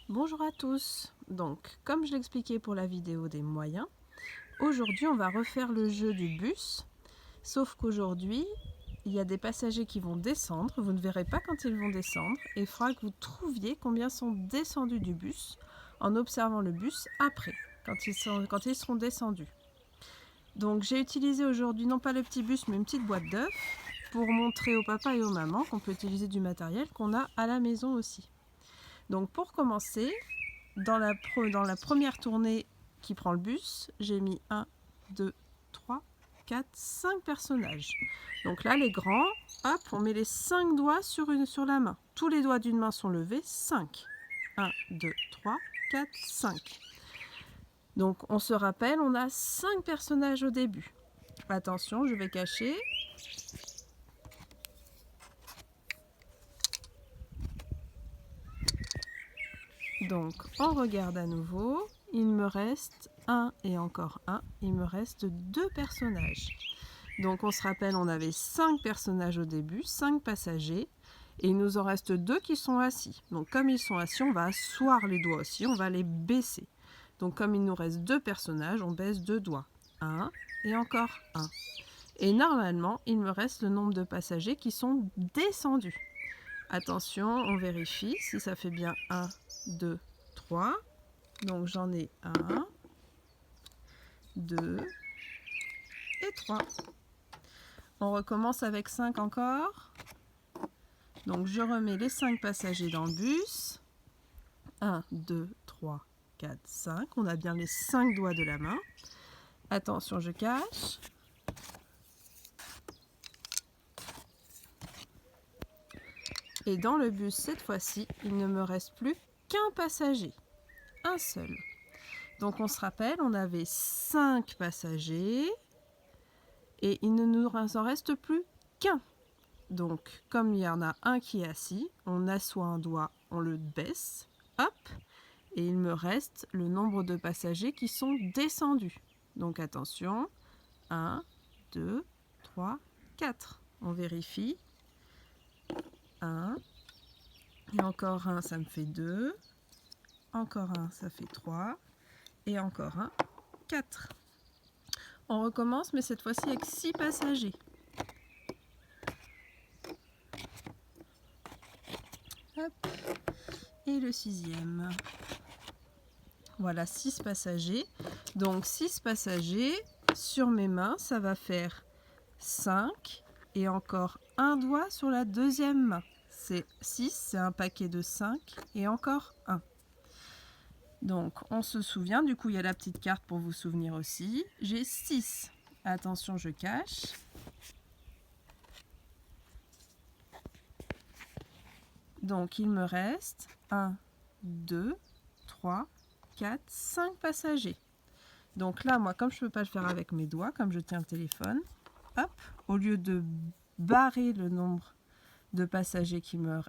Bonjour à tous. Donc, comme je l'expliquais pour la vidéo des moyens, aujourd'hui on va refaire le jeu du bus, sauf qu'aujourd'hui il y a des passagers qui vont descendre, vous ne verrez pas quand ils vont descendre, et il faudra que vous trouviez combien sont descendus du bus en observant le bus après, quand ils seront descendus. Donc j'ai utilisé aujourd'hui non pas le petit bus mais une petite boîte d'œufs pour montrer au papa et aux mamans qu'on peut utiliser du matériel qu'on a à la maison aussi. Donc pour commencer, dans la première tournée qui prend le bus, j'ai mis 1, 2, 3, 4, 5 personnages. Donc là, les grands, hop, on met les 5 doigts sur la main. Tous les doigts d'une main sont levés, 5. 1, 2, 3, 4, 5. Donc on se rappelle, on a 5 personnages au début. Attention, je vais cacher. Donc on regarde à nouveau. Il me reste 1 et encore 1. Il me reste 2 personnages. Donc on se rappelle, on avait 5 personnages au début, 5 passagers. Et il nous en reste 2 qui sont assis. Donc comme ils sont assis, on va asseoir les doigts aussi, on va les baisser. Donc comme il nous reste 2 personnages, on baisse 2 doigts. 1 et encore 1. Et normalement, il me reste le nombre de passagers qui sont descendus. Attention, on vérifie si ça fait bien 1, 2, 3. Donc j'en ai 1, 2 et 3. On recommence avec 5 encore. Donc je remets les 5 passagers dans le bus. 1, 2, 3, 4, 5. On a bien les 5 doigts de la main. Attention, je cache. Et dans le bus, cette fois-ci, il ne me reste plus qu'un passager. Un seul. Donc on se rappelle, on avait 5 passagers. Et il ne nous en reste plus qu'un. Donc, comme il y en a un qui est assis, on assoit un doigt, on le baisse, hop, et il me reste le nombre de passagers qui sont descendus. Donc attention, 1, 2, 3, 4. On vérifie. 1, et encore un, ça me fait 2. Encore un, ça fait 3. Et encore un, 4. On recommence, mais cette fois-ci avec 6 passagers. Hop. Et le 6e. Voilà, 6 passagers. Donc 6 passagers sur mes mains, ça va faire 5 et encore un doigt sur la deuxième main. C'est 6, c'est un paquet de 5 et encore un. Donc on se souvient, du coup il y a la petite carte pour vous souvenir aussi. J'ai 6. Attention, je cache. Donc il me reste 1, 2, 3, 4, 5 passagers. Donc là, moi, comme je ne peux pas le faire avec mes doigts, comme je tiens le téléphone, hop, au lieu de barrer le nombre de passagers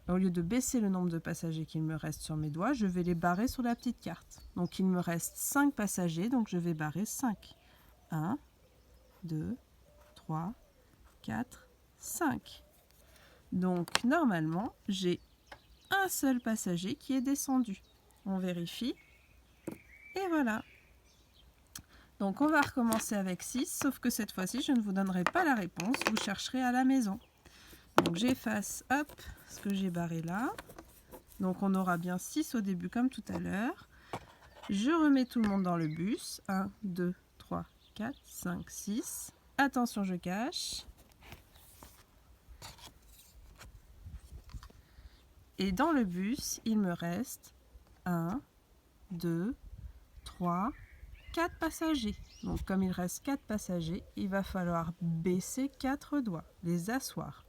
au lieu de baisser le nombre de passagers qu'il me reste sur mes doigts, je vais les barrer sur la petite carte. Donc il me reste 5 passagers, donc je vais barrer 5. 1, 2, 3, 4, 5. Donc normalement, j'ai un seul passager qui est descendu. On vérifie. Et voilà. Donc on va recommencer avec 6, sauf que cette fois-ci, je ne vous donnerai pas la réponse, vous chercherez à la maison. Donc j'efface, hop, ce que j'ai barré là. Donc on aura bien 6 au début comme tout à l'heure. Je remets tout le monde dans le bus. 1, 2, 3, 4, 5, 6. Attention, je cache. Et dans le bus, il me reste 1, 2, 3, 4 passagers. Donc comme il reste 4 passagers, il va falloir baisser 4 doigts, les asseoir.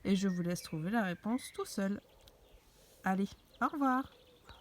Et je vous laisse trouver la réponse tout seul. Allez, au revoir!